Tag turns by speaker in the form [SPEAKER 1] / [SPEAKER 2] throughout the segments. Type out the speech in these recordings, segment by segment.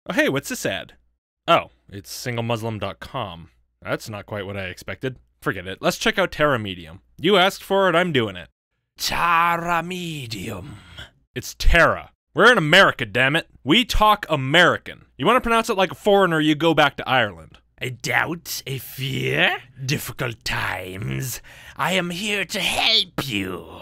[SPEAKER 1] Oh hey, what's this ad? Oh, it's singlemuslim.com. That's not quite what I expected. Forget it. Let's check out Terra Medium. You asked for it, I'm doing it.
[SPEAKER 2] Terra Medium.
[SPEAKER 1] It's Terra. We're in America, damn it. We talk American. You want to pronounce it like a foreigner, you go back to Ireland.
[SPEAKER 2] A doubt, a fear, difficult times. I am here to help you.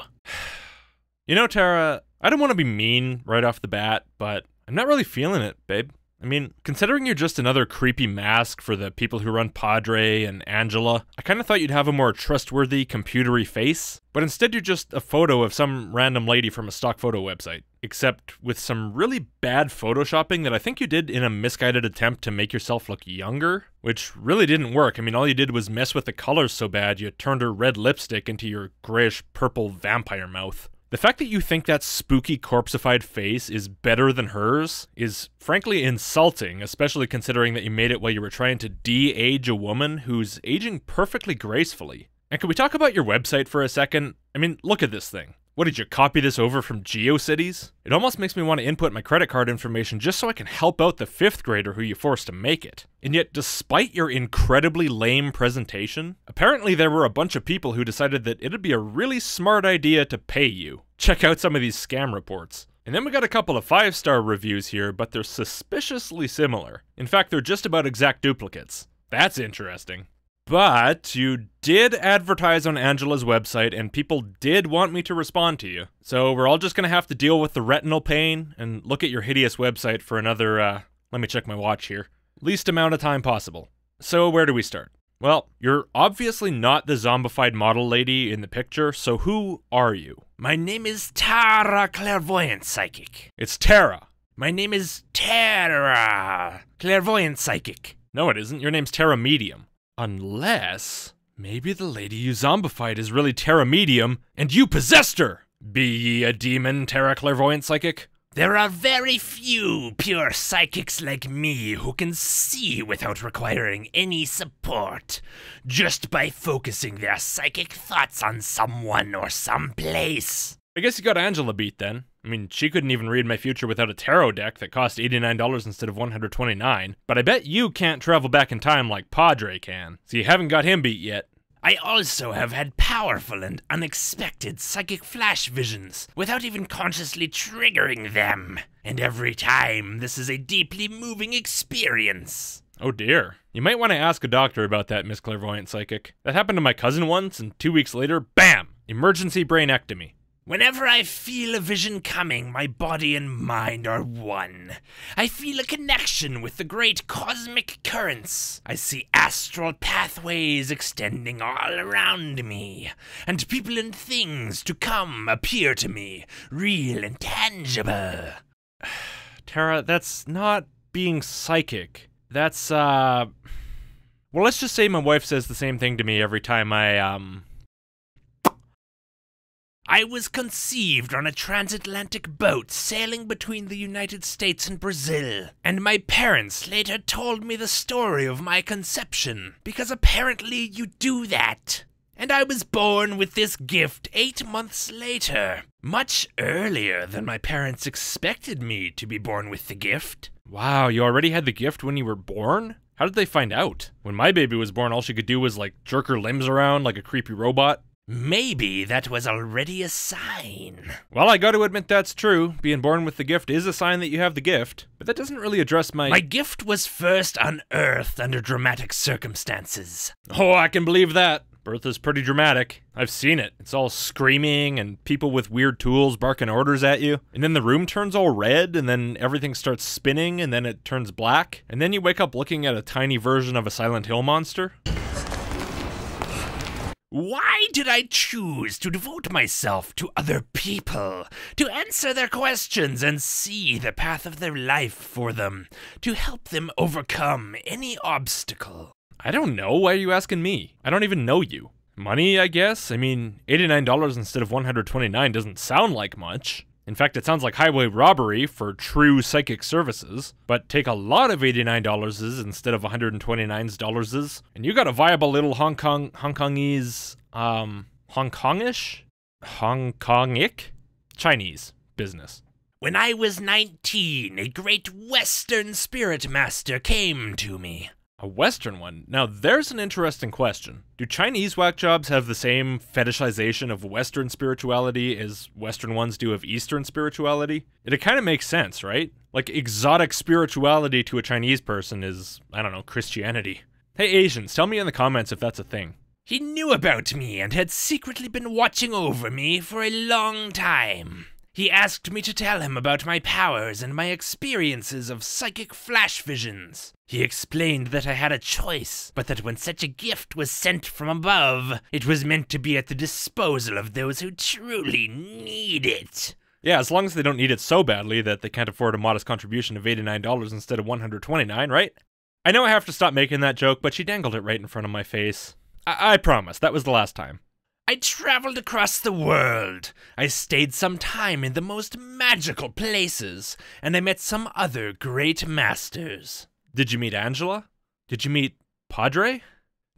[SPEAKER 1] You know, Tara, I don't want to be mean right off the bat, but I'm not really feeling it, babe. I mean, considering you're just another creepy mask for the people who run Padre and Angela, I kind of thought you'd have a more trustworthy, computery face, but instead you're just a photo of some random lady from a stock photo website, except with some really bad photoshopping that I think you did in a misguided attempt to make yourself look younger, which really didn't work. I mean, all you did was mess with the colors so bad you turned her red lipstick into your grayish-purple vampire mouth. The fact that you think that spooky corpseified face is better than hers is frankly insulting, especially considering that you made it while you were trying to de-age a woman who's aging perfectly gracefully. And can we talk about your website for a second? I mean, look at this thing. What, did you copy this over from GeoCities? It almost makes me want to input my credit card information just so I can help out the 5th grader who you forced to make it. And yet, despite your incredibly lame presentation, apparently there were a bunch of people who decided that it'd be a really smart idea to pay you. Check out some of these scam reports. And then we got a couple of 5-star reviews here, but they're suspiciously similar. In fact, they're just about exact duplicates. That's interesting. But you did advertise on Angela's website, and people did want me to respond to you. So we're all just gonna have to deal with the retinal pain and look at your hideous website for another, let me check my watch here, least amount of time possible. So where do we start? Well, you're obviously not the zombified model lady in the picture, so who are you?
[SPEAKER 2] My name is Tara, Clairvoyant Psychic.
[SPEAKER 1] It's Tara.
[SPEAKER 2] My name is Tara, Clairvoyant Psychic.
[SPEAKER 1] No, it isn't. Your name's Terra Medium. Unless, maybe the lady you zombified is really Terra Medium, and you possessed her! Be ye a demon, Terra Clairvoyant Psychic?
[SPEAKER 2] There are very few pure psychics like me who can see without requiring any support, just by focusing their psychic thoughts on someone or someplace.
[SPEAKER 1] I guess you got Angela beat then. I mean, she couldn't even read my future without a tarot deck that cost $89 instead of $129, but I bet you can't travel back in time like Padre can, so you haven't got him beat yet.
[SPEAKER 2] I also have had powerful and unexpected psychic flash visions without even consciously triggering them, and every time this is a deeply moving experience.
[SPEAKER 1] Oh dear. You might want to ask a doctor about that, Miss Clairvoyant Psychic. That happened to my cousin once, and 2 weeks later, BAM! Emergency brainectomy.
[SPEAKER 2] Whenever I feel a vision coming, my body and mind are one. I feel a connection with the great cosmic currents. I see astral pathways extending all around me, and people and things to come appear to me, real and tangible.
[SPEAKER 1] Tara, that's not being psychic. That's, well, let's just say my wife says the same thing to me every time
[SPEAKER 2] I was conceived on a transatlantic boat sailing between the United States and Brazil, and my parents later told me the story of my conception, because apparently you do that. And I was born with this gift 8 months later, much earlier than my parents expected me to be born with the gift.
[SPEAKER 1] Wow, you already had the gift when you were born? How did they find out? When my baby was born, all she could do was, like, jerk her limbs around like a creepy robot.
[SPEAKER 2] Maybe that was already a sign.
[SPEAKER 1] Well, I gotta admit that's true. Being born with the gift is a sign that you have the gift, but that doesn't really address my—
[SPEAKER 2] My gift was first unearthed under dramatic circumstances.
[SPEAKER 1] Oh, I can believe that. Birth is pretty dramatic. I've seen it. It's all screaming and people with weird tools barking orders at you. And then the room turns all red and then everything starts spinning and then it turns black. And then you wake up looking at a tiny version of a Silent Hill monster.
[SPEAKER 2] Why did I choose to devote myself to other people, to answer their questions and see the path of their life for them, to help them overcome any obstacle?
[SPEAKER 1] I don't know. Why are you asking me? I don't even know you. Money, I guess? I mean, $89 instead of $129 doesn't sound like much. In fact, it sounds like highway robbery for true psychic services, but take a lot of $89 instead of $129, and you got a viable little Hongkongish? Chinese business.
[SPEAKER 2] When I was 19, a great Western spirit master came to me.
[SPEAKER 1] A Western one? Now there's an interesting question. Do Chinese whack jobs have the same fetishization of Western spirituality as Western ones do of Eastern spirituality? It kind of makes sense, right? Like exotic spirituality to a Chinese person is, I don't know, Christianity. Hey Asians, tell me in the comments if that's a thing.
[SPEAKER 2] He knew about me and had secretly been watching over me for a long time. He asked me to tell him about my powers and my experiences of psychic flash visions. He explained that I had a choice, but that when such a gift was sent from above, it was meant to be at the disposal of those who truly need it.
[SPEAKER 1] Yeah, as long as they don't need it so badly that they can't afford a modest contribution of $89 instead of $129, right? I know I have to stop making that joke, but she dangled it right in front of my face. I promise, that was the last time.
[SPEAKER 2] I traveled across the world. I stayed some time in the most magical places, and I met some other great masters.
[SPEAKER 1] Did you meet Angela? Did you meet Padre?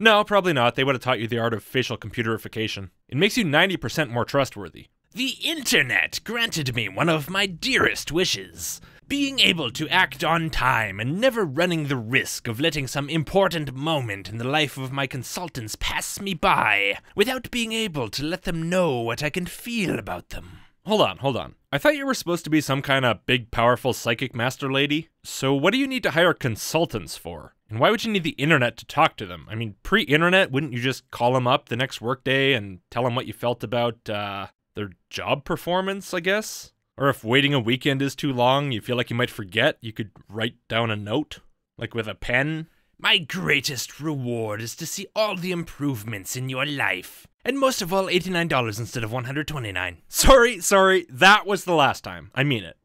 [SPEAKER 1] No, probably not. They would have taught you the art of facial computerification. It makes you 90% more trustworthy.
[SPEAKER 2] The internet granted me one of my dearest wishes. Being able to act on time and never running the risk of letting some important moment in the life of my consultants pass me by without being able to let them know what I can feel about them.
[SPEAKER 1] Hold on. I thought you were supposed to be some kind of big, powerful psychic master lady. So what do you need to hire consultants for? And why would you need the internet to talk to them? I mean, pre-internet, wouldn't you just call them up the next workday and tell them what you felt about, their job performance, I guess? Or if waiting a weekend is too long, you feel like you might forget, you could write down a note, like with a pen.
[SPEAKER 2] My greatest reward is to see all the improvements in your life. And most of all, $89 instead of $129.
[SPEAKER 1] Sorry, that was the last time. I mean it.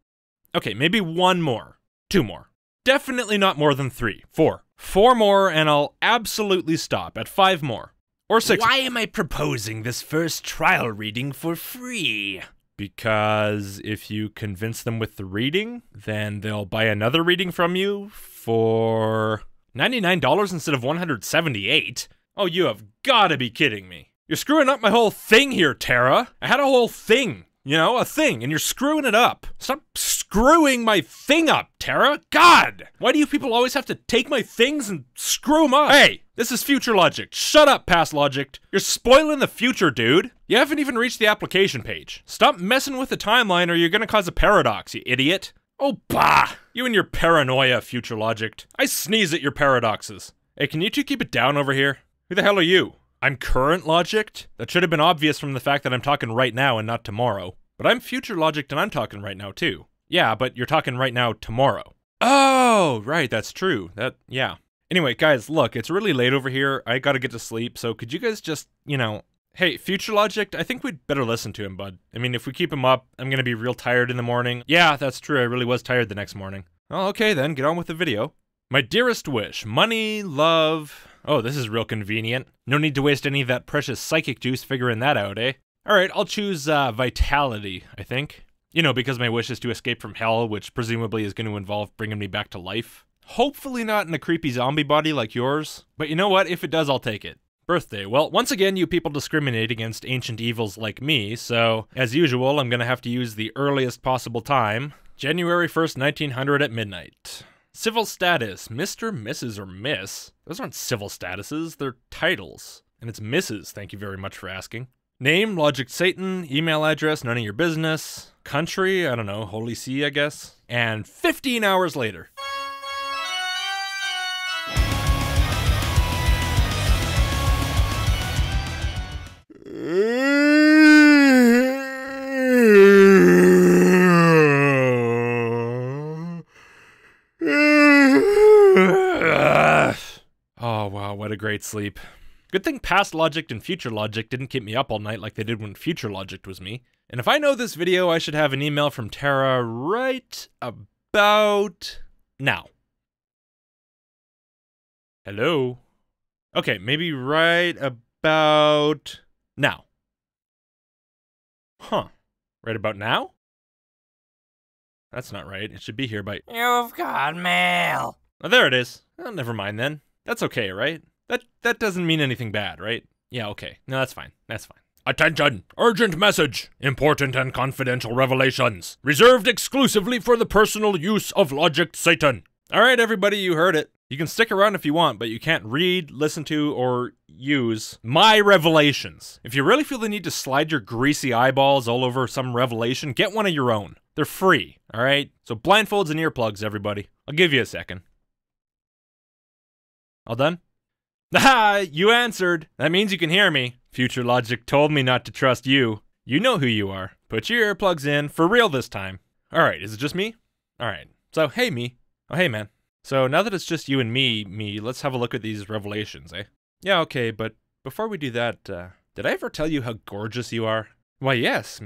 [SPEAKER 1] Okay, maybe one more. 2 more. Definitely not more than 3. 4. 4 more and I'll absolutely stop at 5 more. Or 6.
[SPEAKER 2] Why am I proposing this first trial reading for free?
[SPEAKER 1] Because if you convince them with the reading, then they'll buy another reading from you for $99 instead of $178. Oh, you have gotta be kidding me. You're screwing up my whole thing here, Tara. I had a whole thing, a thing, and you're screwing it up. Stop screwing my thing up, Tara. God! Why do you people always have to take my things and screw them up? Hey, this is future Logicked. Shut up, past Logicked. You're spoiling the future, dude. You haven't even reached the application page. Stop messing with the timeline or you're gonna cause a paradox, you idiot. Oh, bah! You and your paranoia, future Logicked. I sneeze at your paradoxes. Hey, can you two keep it down over here? Who the hell are you? I'm current Logicked? That should have been obvious from the fact that I'm talking right now and not tomorrow. But I'm future Logicked and I'm talking right now too. Yeah, but you're talking right now tomorrow. Oh, right, that's true. Yeah. Anyway, guys, look, it's really late over here. I gotta get to sleep, so could you guys just, Hey, future Logicked, I think we'd better listen to him, bud. I mean, if we keep him up, I'm gonna be real tired in the morning. Yeah, that's true, I really was tired the next morning. Oh, okay then, get on with the video. My dearest wish, money, love... Oh, this is real convenient. No need to waste any of that precious psychic juice figuring that out, eh? Alright, I'll choose, vitality, I think. Because my wish is to escape from hell, which presumably is going to involve bringing me back to life. Hopefully not in a creepy zombie body like yours. But you know what? If it does, I'll take it. Birthday. Well, once again, you people discriminate against ancient evils like me, so, as usual, I'm gonna have to use the earliest possible time. January 1st, 1900 at midnight. Civil status. Mr., Mrs., or Miss. Those aren't civil statuses, they're titles. And it's Mrs., thank you very much for asking. Name, Logicked Satan. Email address, none of your business. Country, I don't know, Holy See, I guess. And 15 hours later. Oh wow, what a great sleep. Good thing past Logicked and future Logicked didn't keep me up all night like they did when future Logicked was me. And if I know this video, I should have an email from Tara right about now. Hello? Okay, maybe right about now. Huh. Right about now? That's not right. It should be here by...
[SPEAKER 2] You've got mail.
[SPEAKER 1] Oh, there it is. Oh, never mind then. That's okay, right? That doesn't mean anything bad, right? Yeah, okay. No, that's fine. That's fine. Attention! Urgent message! Important and confidential revelations. Reserved exclusively for the personal use of Logicked Satan. Alright everybody, you heard it. You can stick around if you want, but you can't read, listen to, or use my revelations. If you really feel the need to slide your greasy eyeballs all over some revelation, get one of your own. They're free, alright? So blindfolds and earplugs, everybody. I'll give you a second. All done? Ah, you answered. That means you can hear me. Future Logic told me not to trust you. You know who you are. Put your earplugs in, for real this time. Alright, is it just me? Alright, so hey me. Oh hey man. So now that it's just you and me, let's have a look at these revelations, eh? Yeah, okay, but before we do that, did I ever tell you how gorgeous you are? Why yes,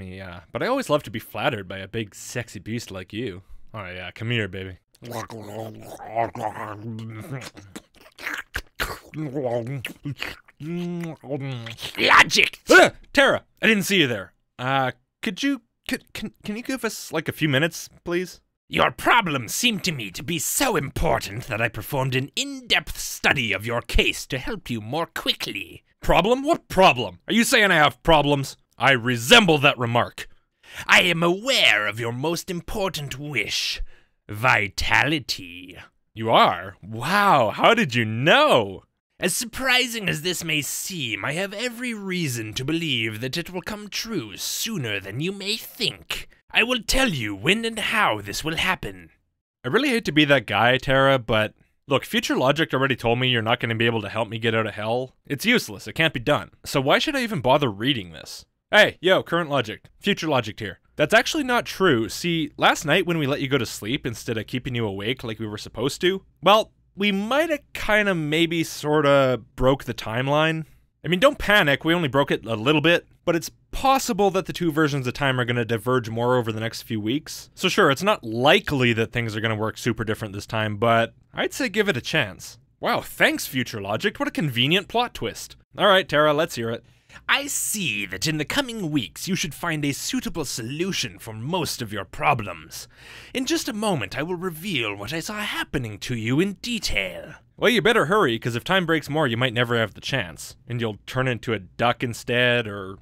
[SPEAKER 1] but I always love to be flattered by a big sexy beast like you. Oh yeah, come here, baby.
[SPEAKER 2] Logic!
[SPEAKER 1] Tara, I didn't see you there. Can you give us like a few minutes, please?
[SPEAKER 2] Your problems seem to me to be so important that I performed an in-depth study of your case to help you more quickly.
[SPEAKER 1] Problem? What problem? Are you saying I have problems? I resemble that remark.
[SPEAKER 2] I am aware of your most important wish. Vitality.
[SPEAKER 1] You are? Wow, how did you know?
[SPEAKER 2] As surprising as this may seem, I have every reason to believe that it will come true sooner than you may think. I will tell you when and how this will happen.
[SPEAKER 1] I really hate to be that guy, Tara, but look, Future Logic already told me you're not going to be able to help me get out of hell. It's useless, it can't be done. So why should I even bother reading this? Hey, yo, current Logic, Future Logic here. That's actually not true. See, last night when we let you go to sleep instead of keeping you awake like we were supposed to, well, we might have kind of maybe sorta broke the timeline. I mean, don't panic, we only broke it a little bit, but it's possible that the two versions of time are going to diverge more over the next few weeks. So sure, it's not likely that things are going to work super different this time, but I'd say give it a chance. Wow, thanks Future Logic, what a convenient plot twist. Alright, Tara, let's hear it.
[SPEAKER 2] I see that in the coming weeks you should find a suitable solution for most of your problems. In just a moment I will reveal what I saw happening to you in detail.
[SPEAKER 1] Well, you better hurry, because if time breaks more, you might never have the chance. And you'll turn into a duck instead, or...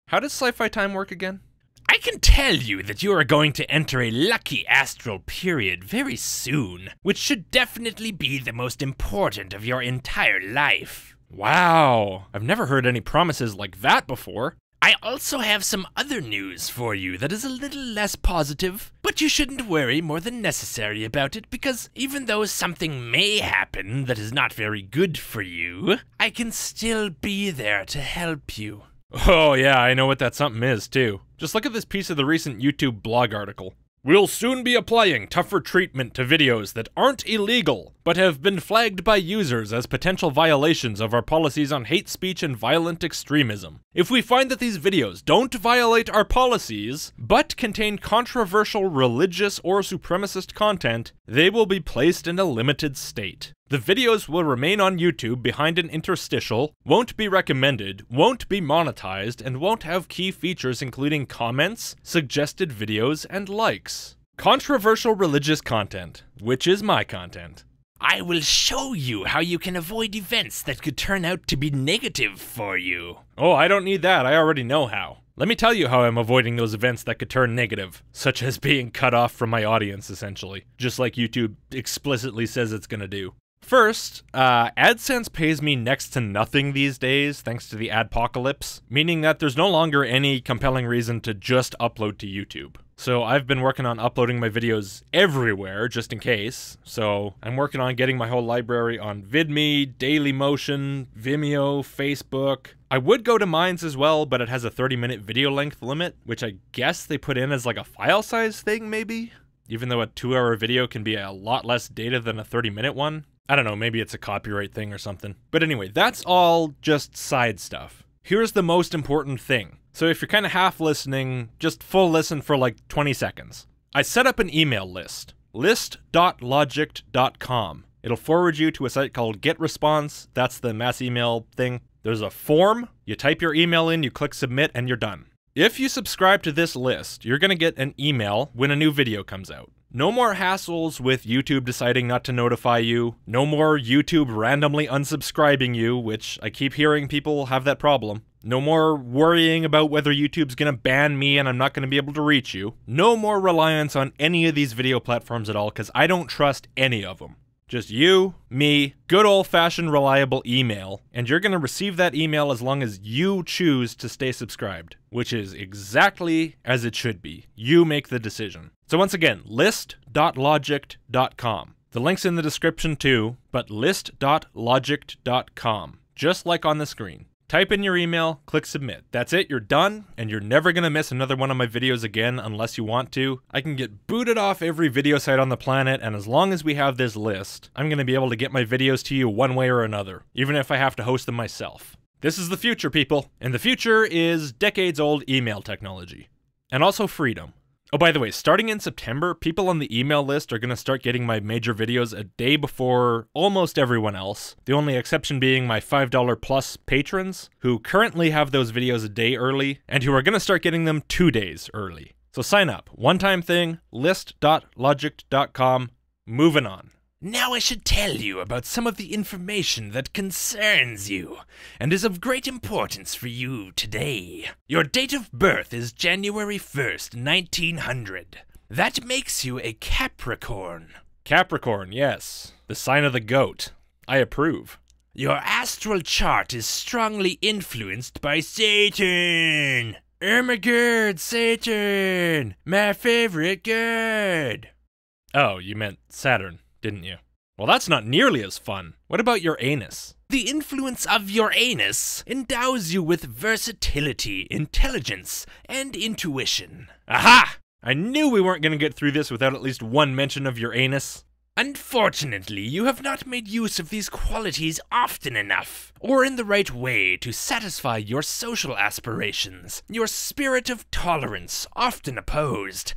[SPEAKER 1] How does sci-fi time work again?
[SPEAKER 2] I can tell you that you are going to enter a lucky astral period very soon, which should definitely be the most important of your entire life.
[SPEAKER 1] Wow, I've never heard any promises like that before.
[SPEAKER 2] I also have some other news for you that is a little less positive, but you shouldn't worry more than necessary about it because even though something may happen that is not very good for you, I can still be there to help you.
[SPEAKER 1] Oh yeah, I know what that something is too. Just look at this piece of the recent YouTube blog article. We'll soon be applying tougher treatment to videos that aren't illegal, but have been flagged by users as potential violations of our policies on hate speech and violent extremism. If we find that these videos don't violate our policies, but contain controversial religious or supremacist content, they will be placed in a limited state. The videos will remain on YouTube behind an interstitial, won't be recommended, won't be monetized, and won't have key features including comments, suggested videos, and likes. Controversial religious content, which is my content.
[SPEAKER 2] I will show you how you can avoid events that could turn out to be negative for you.
[SPEAKER 1] Oh, I don't need that, I already know how. Let me tell you how I'm avoiding those events that could turn negative, such as being cut off from my audience, essentially. Just like YouTube explicitly says it's gonna do. First, AdSense pays me next to nothing these days thanks to the adpocalypse, meaning that there's no longer any compelling reason to just upload to YouTube. So I've been working on uploading my videos everywhere, just in case. So I'm working on getting my whole library on VidMe, Dailymotion, Vimeo, Facebook. I would go to Minds as well, but it has a 30-minute video length limit, which I guess they put in as like a file size thing, maybe? Even though a 2-hour video can be a lot less data than a 30-minute one. I don't know, maybe it's a copyright thing or something. But anyway, that's all just side stuff. Here's the most important thing. So if you're kind of half listening, just full listen for like 20 seconds. I set up an email list, list.logicked.com. It'll forward you to a site called GetResponse. That's the mass email thing. There's a form, you type your email in, you click submit, and you're done. If you subscribe to this list, you're gonna get an email when a new video comes out. No more hassles with YouTube deciding not to notify you. No more YouTube randomly unsubscribing you, which I keep hearing people have that problem. No more worrying about whether YouTube's gonna ban me and I'm not gonna be able to reach you. No more reliance on any of these video platforms at all, because I don't trust any of them. Just you, me, good old-fashioned reliable email, and you're gonna receive that email as long as you choose to stay subscribed, which is exactly as it should be. You make the decision. So once again, list.logicked.com. The link's in the description too, but list.logicked.com, just like on the screen. Type in your email, click submit. That's it, you're done, and you're never gonna miss another one of my videos again unless you want to. I can get booted off every video site on the planet, and as long as we have this list, I'm gonna be able to get my videos to you one way or another, even if I have to host them myself. This is the future, people, and the future is decades-old email technology. And also freedom. Oh, by the way, starting in September, people on the email list are going to start getting my major videos a day before almost everyone else. The only exception being my $5 plus patrons, who currently have those videos a day early, and who are going to start getting them 2 days early. So sign up. One-time thing, list.logicked.com. Moving on.
[SPEAKER 2] Now I should tell you about some of the information that concerns you, and is of great importance for you today. Your date of birth is January 1st, 1900. That makes you a Capricorn.
[SPEAKER 1] Capricorn, yes. The sign of the goat. I approve.
[SPEAKER 2] Your astral chart is strongly influenced by Satan. Oh my god, Satan! My favorite god!
[SPEAKER 1] Oh, you meant Saturn, didn't you? Well, that's not nearly as fun. What about your anus?
[SPEAKER 2] The influence of your anus endows you with versatility, intelligence, and intuition.
[SPEAKER 1] Aha! I knew we weren't going to get through this without at least one mention of your anus.
[SPEAKER 2] Unfortunately, you have not made use of these qualities often enough, or in the right way to satisfy your social aspirations, your spirit of tolerance, often opposed,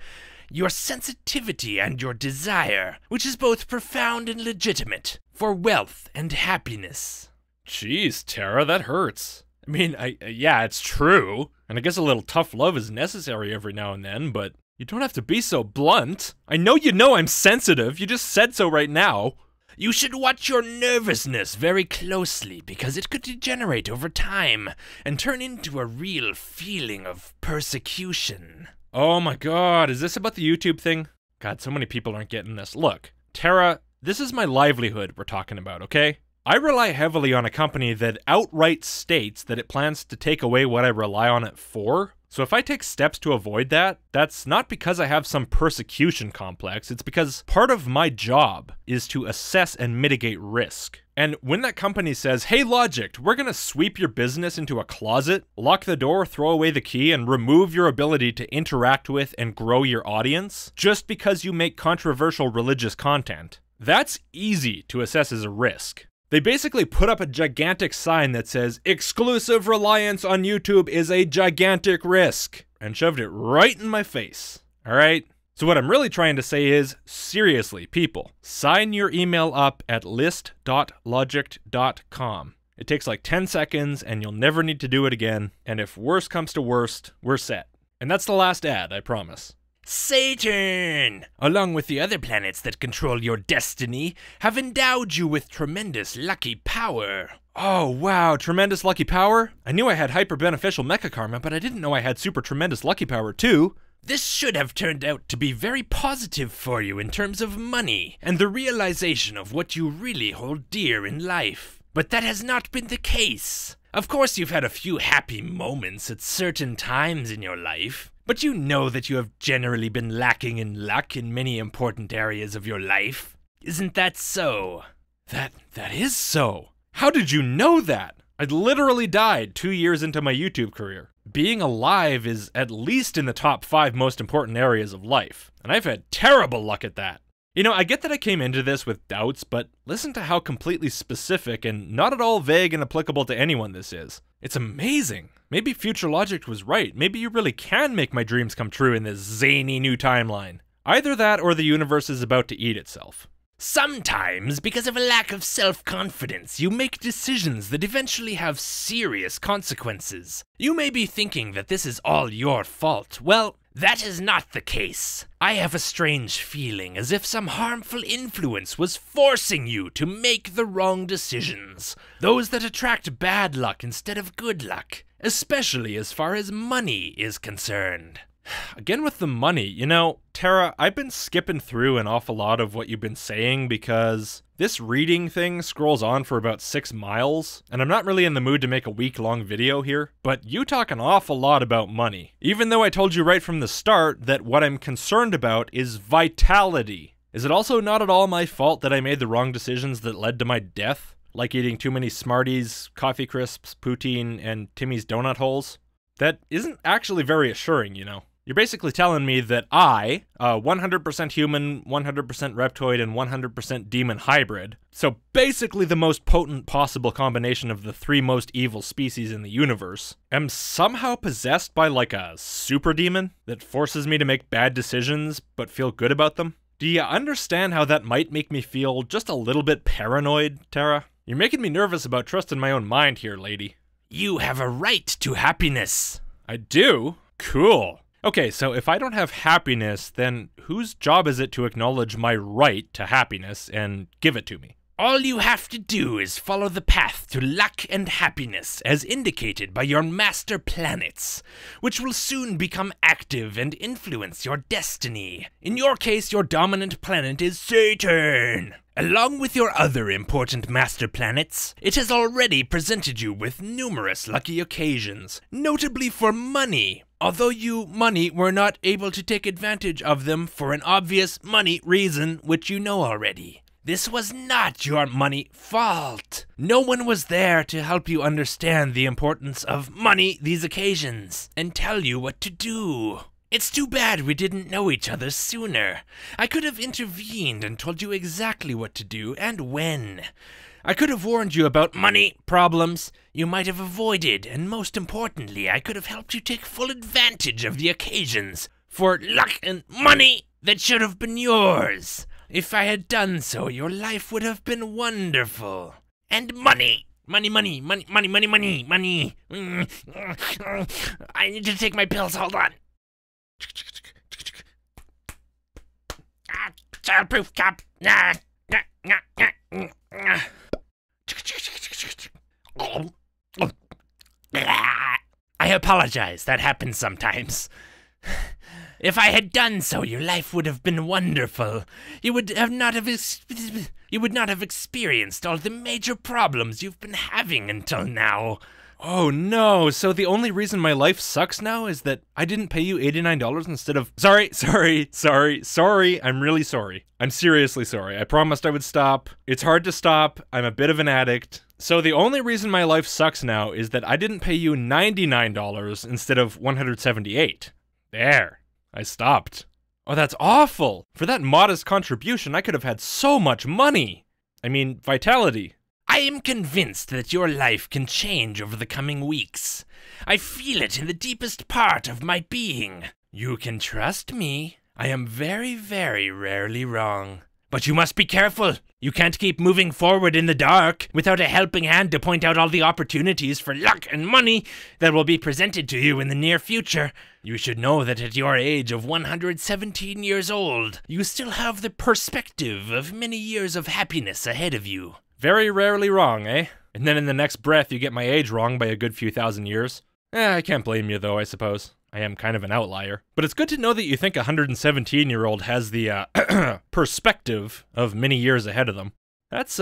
[SPEAKER 2] your sensitivity and your desire, which is both profound and legitimate, for wealth and happiness.
[SPEAKER 1] Jeez, Tara, that hurts. I mean, yeah, it's true, and I guess a little tough love is necessary every now and then, but you don't have to be so blunt. I know you know I'm sensitive, you just said so right now.
[SPEAKER 2] You should watch your nervousness very closely, because it could degenerate over time and turn into a real feeling of persecution.
[SPEAKER 1] Oh my god, is this about the YouTube thing? God, so many people aren't getting this. Look, Tara, this is my livelihood we're talking about, okay? I rely heavily on a company that outright states that it plans to take away what I rely on it for. So if I take steps to avoid that, that's not because I have some persecution complex, it's because part of my job is to assess and mitigate risk. And when that company says, hey Logicked, we're gonna sweep your business into a closet, lock the door, throw away the key, and remove your ability to interact with and grow your audience, just because you make controversial religious content, that's easy to assess as a risk. They basically put up a gigantic sign that says, exclusive reliance on YouTube is a gigantic risk, and shoved it right in my face. Alright? So what I'm really trying to say is, seriously, people, sign your email up at list.logicked.com. It takes like 10 seconds, and you'll never need to do it again, and if worst comes to worst, we're set. And that's the last ad, I promise.
[SPEAKER 2] Saturn, along with the other planets that control your destiny, have endowed you with tremendous lucky power.
[SPEAKER 1] Oh wow, tremendous lucky power? I knew I had hyper beneficial mecha karma, but I didn't know I had super tremendous lucky power too.
[SPEAKER 2] This should have turned out to be very positive for you in terms of money, and the realization of what you really hold dear in life. But that has not been the case. Of course you've had a few happy moments at certain times in your life, but you know that you have generally been lacking in luck in many important areas of your life. Isn't that so?
[SPEAKER 1] That is so. How did you know that? I literally died 2 years into my YouTube career. Being alive is at least in the top 5 most important areas of life, and I've had terrible luck at that. You know, I get that I came into this with doubts, but listen to how completely specific and not at all vague and applicable to anyone this is. It's amazing. Maybe Future Logicked was right. Maybe you really can make my dreams come true in this zany new timeline. Either that or the universe is about to eat itself.
[SPEAKER 2] Sometimes, because of a lack of self-confidence, you make decisions that eventually have serious consequences. You may be thinking that this is all your fault. Well, that is not the case. I have a strange feeling as if some harmful influence was forcing you to make the wrong decisions. Those that attract bad luck instead of good luck. especially as far as money is concerned.
[SPEAKER 1] Again with the money, you know, Tara, I've been skipping through an awful lot of what you've been saying because this reading thing scrolls on for about 6 miles, and I'm not really in the mood to make a week-long video here, but you talk an awful lot about money. Even though I told you right from the start that what I'm concerned about is vitality. Is it also not at all my fault that I made the wrong decisions that led to my death? Like eating too many Smarties, coffee crisps, poutine, and Timmy's donut holes? That isn't actually very assuring, you know. You're basically telling me that I, a 100% human, 100% reptoid, and 100% demon hybrid, so basically the most potent possible combination of the 3 most evil species in the universe, am somehow possessed by like a super demon that forces me to make bad decisions but feel good about them? Do you understand how that might make me feel just a little bit paranoid, Tara? You're making me nervous about trusting my own mind here, lady.
[SPEAKER 2] You have a right to happiness.
[SPEAKER 1] I do? Cool. Okay, so if I don't have happiness, then whose job is it to acknowledge my right to happiness and give it to me?
[SPEAKER 2] All you have to do is follow the path to luck and happiness as indicated by your master planets, which will soon become active and influence your destiny. In your case, your dominant planet is Saturn. Along with your other important master planets, it has already presented you with numerous lucky occasions, notably for money. Although you, money, were not able to take advantage of them for an obvious money reason, which you know already. This was not your money fault. No one was there to help you understand the importance of money these occasions and tell you what to do. It's too bad we didn't know each other sooner. I could have intervened and told you exactly what to do and when. I could have warned you about money problems you might have avoided, and most importantly, I could have helped you take full advantage of the occasions for luck and money that should have been yours. If I had done so, your life would have been wonderful. And money. Money. I need to take my pills, hold on. Childproof cup. I apologize, that happens sometimes. If I had done so, your life would have been wonderful. You would not have experienced all the major problems you've been having until now.
[SPEAKER 1] Oh no, so the only reason my life sucks now is that I didn't pay you $89 instead of— Sorry, I'm really sorry. I'm seriously sorry. I promised I would stop. It's hard to stop. I'm a bit of an addict. So the only reason my life sucks now is that I didn't pay you $99 instead of $178. There. I stopped. Oh, that's awful. For that modest contribution, I could have had so much money. I mean, vitality.
[SPEAKER 2] I am convinced that your life can change over the coming weeks. I feel it in the deepest part of my being. You can trust me. I am very, very rarely wrong. But you must be careful. You can't keep moving forward in the dark without a helping hand to point out all the opportunities for luck and money that will be presented to you in the near future. You should know that at your age of 117 years old, you still have the perspective of many years of happiness ahead of you.
[SPEAKER 1] Very rarely wrong, eh? And then in the next breath you get my age wrong by a good few thousand years. I can't blame you though, I suppose. I am kind of an outlier. But it's good to know that you think a 117-year-old has the, perspective of many years ahead of them. That's,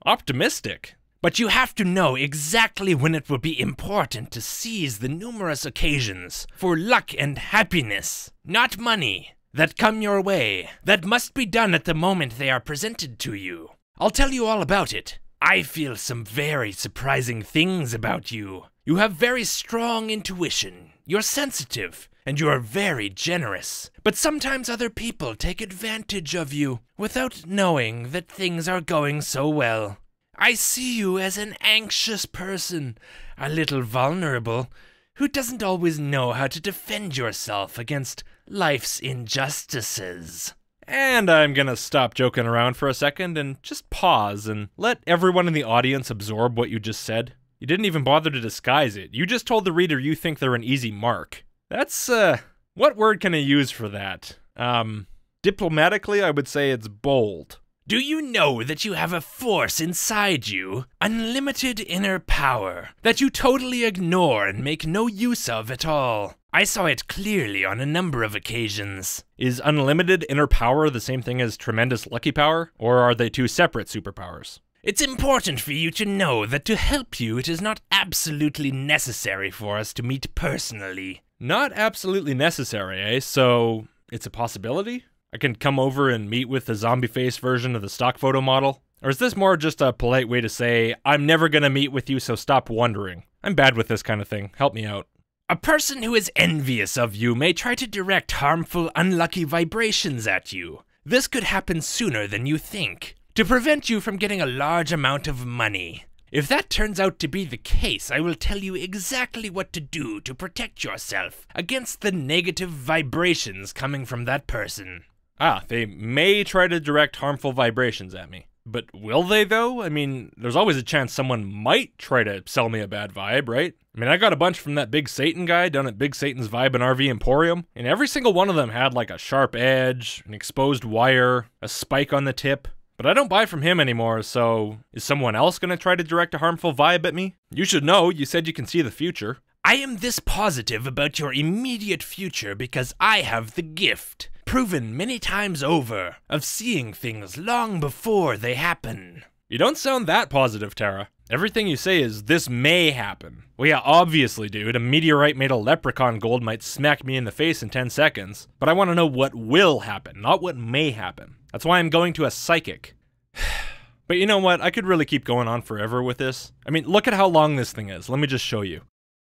[SPEAKER 1] optimistic.
[SPEAKER 2] But you have to know exactly when it will be important to seize the numerous occasions for luck and happiness, not money, that come your way, that must be done at the moment they are presented to you. I'll tell you all about it. I feel some very surprising things about you. You have very strong intuition. You're sensitive, and you are very generous. But sometimes other people take advantage of you without knowing that things are going so well. I see you as an anxious person, a little vulnerable, who doesn't always know how to defend yourself against life's injustices.
[SPEAKER 1] And I'm gonna stop joking around for a second and just pause and let everyone in the audience absorb what you just said. You didn't even bother to disguise it. You just told the reader you think they're an easy mark. That's, what word can I use for that? Diplomatically, I would say it's bold.
[SPEAKER 2] Do you know that you have a force inside you, unlimited inner power, that you totally ignore and make no use of at all? I saw it clearly on a number of occasions.
[SPEAKER 1] Is unlimited inner power the same thing as tremendous lucky power, or are they two separate superpowers?
[SPEAKER 2] It's important for you to know that to help you, it is not absolutely necessary for us to meet personally.
[SPEAKER 1] Not absolutely necessary, eh? So, it's a possibility? I can come over and meet with the zombie face version of the stock photo model? Or is this more just a polite way to say, I'm never gonna meet with you, so stop wondering? I'm bad with this kind of thing. Help me out.
[SPEAKER 2] A person who is envious of you may try to direct harmful, unlucky vibrations at you. This could happen sooner than you think, to prevent you from getting a large amount of money. If that turns out to be the case, I will tell you exactly what to do to protect yourself against the negative vibrations coming from that person.
[SPEAKER 1] Ah, they may try to direct harmful vibrations at me. But will they, though? I mean, there's always a chance someone might try to sell me a bad vibe, right? I mean, I got a bunch from that Big Satan guy down at Big Satan's Vibe and RV Emporium, and every single one of them had like a sharp edge, an exposed wire, a spike on the tip. But I don't buy from him anymore, so is someone else gonna try to direct a harmful vibe at me? You should know, you said you can see the future.
[SPEAKER 2] I am this positive about your immediate future because I have the gift, proven many times over, of seeing things long before they happen.
[SPEAKER 1] You don't sound that positive, Tara. Everything you say is, this may happen. Well, yeah, obviously, dude, a meteorite made of leprechaun gold might smack me in the face in 10 seconds. But I want to know what will happen, not what may happen. That's why I'm going to a psychic. But you know what? I could really keep going on forever with this. I mean, look at how long this thing is. Let me just show you.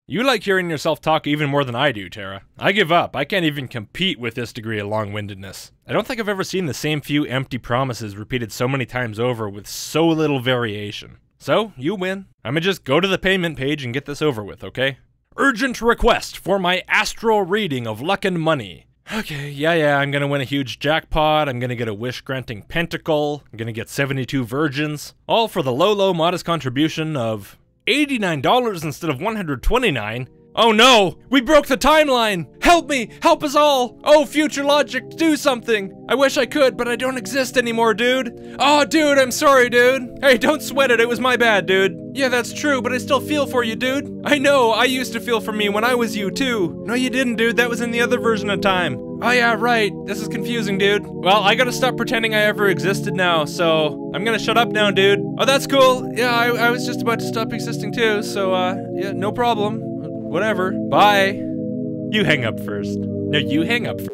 [SPEAKER 1] You like hearing yourself talk even more than I do, Tara. I give up. I can't even compete with this degree of long-windedness. I don't think I've ever seen the same few empty promises repeated so many times over with so little variation. So, you win. I'ma just go to the payment page and get this over with, okay? Urgent request for my astral reading of luck and money. Okay, yeah, I'm gonna win a huge jackpot, I'm gonna get a wish-granting pentacle, I'm gonna get 72 virgins, all for the low, modest contribution of $89 instead of $129. Oh no! We broke the timeline! Help me! Help us all! Oh, future Logicked, do something! I wish I could, but I don't exist anymore, dude! Oh, dude, I'm sorry, dude! Hey, don't sweat it, it was my bad, dude! Yeah, that's true, but I still feel for you, dude! I know, I used to feel for me when I was you, too! No, you didn't, dude, that was in the other version of time. Oh yeah, right, this is confusing, dude. Well, I gotta stop pretending I ever existed now, so I'm gonna shut up now, dude. Oh, that's cool! Yeah, I was just about to stop existing too, so, yeah, no problem. Whatever. Bye. You hang up first. No, you hang up first.